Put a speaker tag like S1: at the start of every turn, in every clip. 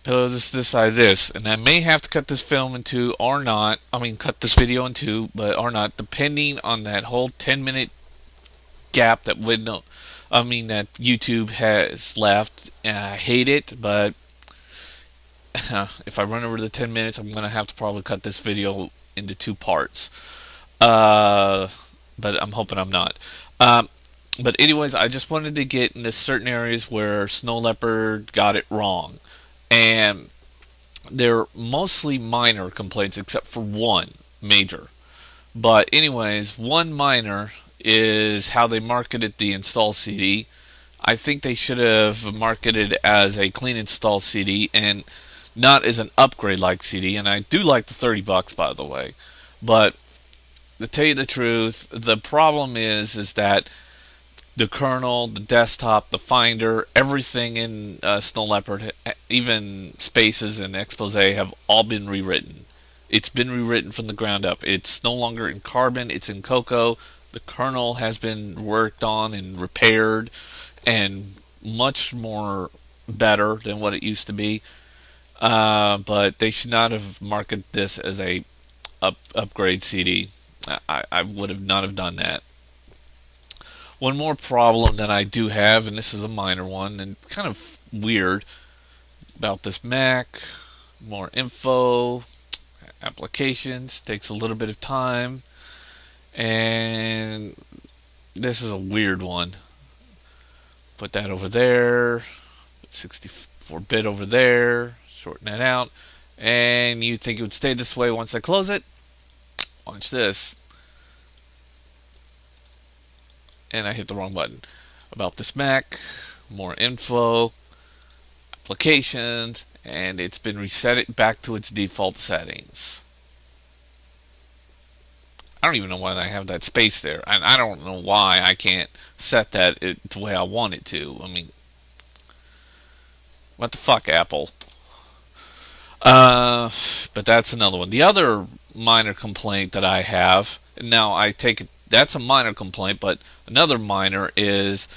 S1: Just decide this, and I may have to cut this film in two or not. I mean, cut this video in two, but or not, depending on that whole 10-minute gap that that YouTube has left. And I hate it, but if I run over the 10 minutes, I'm gonna have to probably cut this video into two parts. But I'm hoping I'm not. But anyways, I just wanted to get into certain areas where Snow Leopard got it wrong. And they're mostly minor complaints except for one major. But anyways, one minor is how they marketed the install CD. I think they should have marketed it as a clean install CD and not as an upgrade like CD. And I do like the $30, by the way. But to tell you the truth, the problem is that the kernel, the desktop, the Finder, everything in Snow Leopard, even Spaces and Expose, have all been rewritten. It's been rewritten from the ground up. It's no longer in Carbon, it's in Cocoa. The kernel has been worked on and repaired and much more better than what it used to be. But they should not have marketed this as a upgrade CD. I would have not have done that. One more problem that I do have, and this is a minor one and kind of weird about this Mac, more info, applications, takes a little bit of time, and this is a weird one. Put that over there, 64-bit over there, shorten that out, and you think it would stay this way once I close it. Watch this. And I hit the wrong button. About this Mac, more info, applications, and it's been reset back to its default settings. I don't even know why I have that space there. And I don't know why I can't set that the way I want it to. I mean, what the fuck, Apple? But that's another one. The other minor complaint that I have, now I take it, that's a minor complaint, but another minor is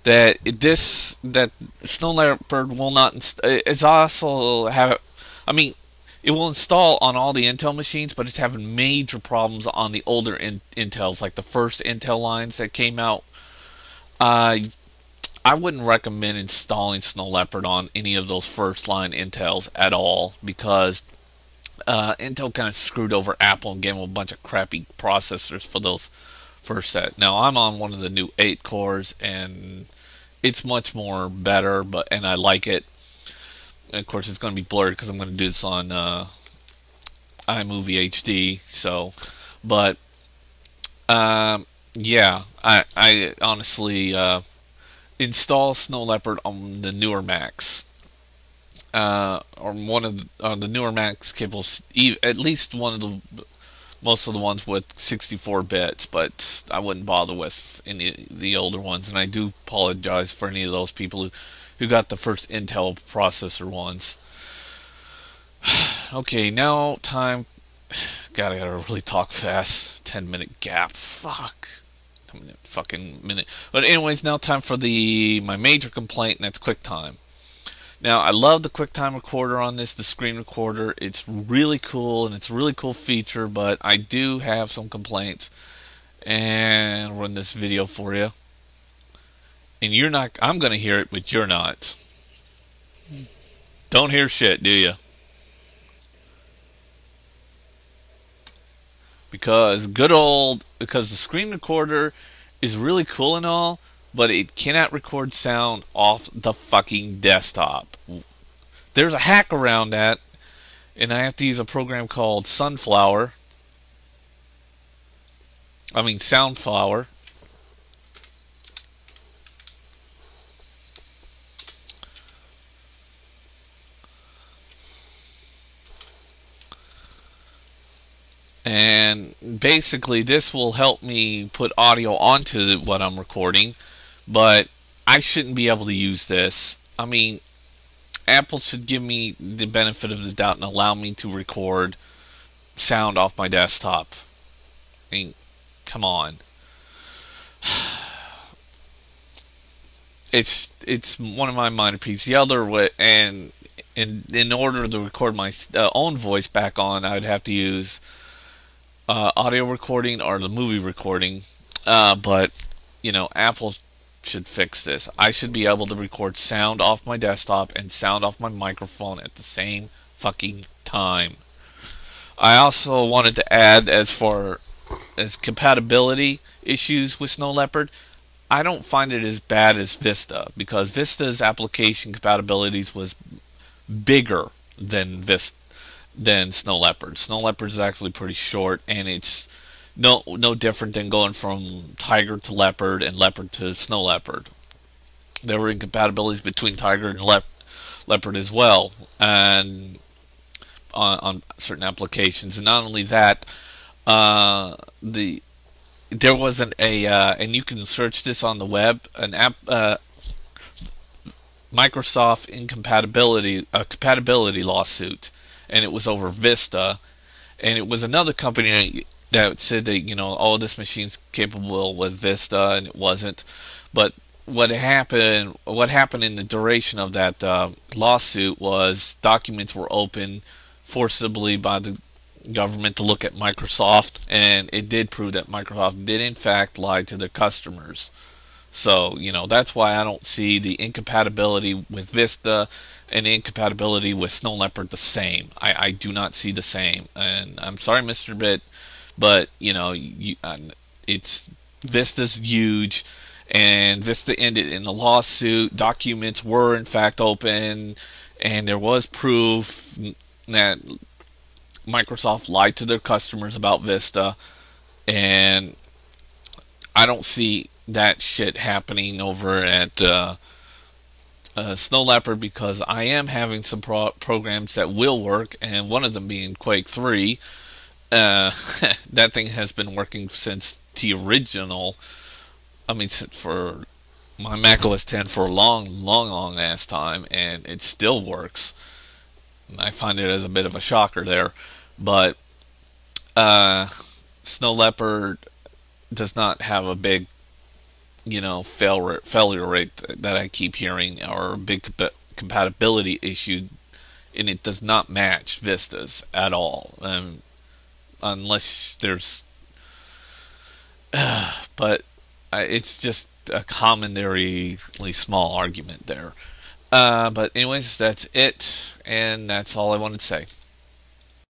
S1: that that Snow Leopard will not. It's also have. I mean, it will install on all the Intel machines, but it's having major problems on the older Intels, like the first Intel lines that came out. I wouldn't recommend installing Snow Leopard on any of those first line Intels at all, because Intel kind of screwed over Apple and gave them a bunch of crappy processors for those first set. Now I'm on one of the new 8 cores, and it's much more better, and I like it. And of course, it's going to be blurred because I'm going to do this on iMovie HD. So, but yeah, I honestly install Snow Leopard on the newer Macs. Or one of the newer Macs capable, at least one of the, most of the ones with 64 bits, but I wouldn't bother with any of the older ones. And I do apologize for any of those people who got the first Intel processor ones. Okay, now time. God, I gotta really talk fast. 10-minute gap. Fuck. Fucking minute. But anyways, now time for my major complaint, and that's QuickTime. Now, I love the QuickTime recorder on this, the screen recorder. It's really cool, and it's a really cool feature, but I do have some complaints. And I'll run this video for you. And you're not, I'm going to hear it, but you're not. Don't hear shit, do you? Because because the screen recorder is really cool and all, but it cannot record sound off the fucking desktop. There's a hack around that, and I have to use a program called Soundflower. And basically this will help me put audio onto what I'm recording, but I shouldn't be able to use this. I mean, Apple should give me the benefit of the doubt and allow me to record sound off my desktop. I mean, come on. It's one of my minor peeves. The other way, and in order to record my own voice back on, I would have to use audio recording or the movie recording. But Apple should fix this. I should be able to record sound off my desktop and sound off my microphone at the same fucking time. I also wanted to add, as far as compatibility issues with Snow Leopard, I don't find it as bad as Vista, because Vista's application compatibilities was bigger than Snow Leopard. Snow Leopard is actually pretty short, and it's no different than going from Tiger to Leopard and Leopard to Snow Leopard. There were incompatibilities between Tiger and Leopard as well, and on certain applications. And not only that, there wasn't and you can search this on the web, an app, Microsoft compatibility lawsuit, and it was over Vista, and it was another company that said that this machine's capable with Vista, and it wasn't. But what happened in the duration of that lawsuit was documents were opened forcibly by the government to look at Microsoft, and it did prove that Microsoft did in fact lie to their customers. So, that's why I don't see the incompatibility with Vista and the incompatibility with Snow Leopard the same. I do not see the same. And I'm sorry, Mr. Bit, but, it's Vista's huge, and Vista ended in a lawsuit. Documents were, in fact, open, and there was proof that Microsoft lied to their customers about Vista, and I don't see that shit happening over at Snow Leopard, because I am having some programs that will work, and one of them being Quake 3. That thing has been working since the original. For my Mac OS 10 for a long ass time, and it still works. I find it as a bit of a shocker there, but Snow Leopard does not have a big failure rate that I keep hearing, or a big compatibility issue, and it does not match Vista's at all, unless there's but it's just a commonly small argument there. But anyways, that's it, and that's all I wanted to say.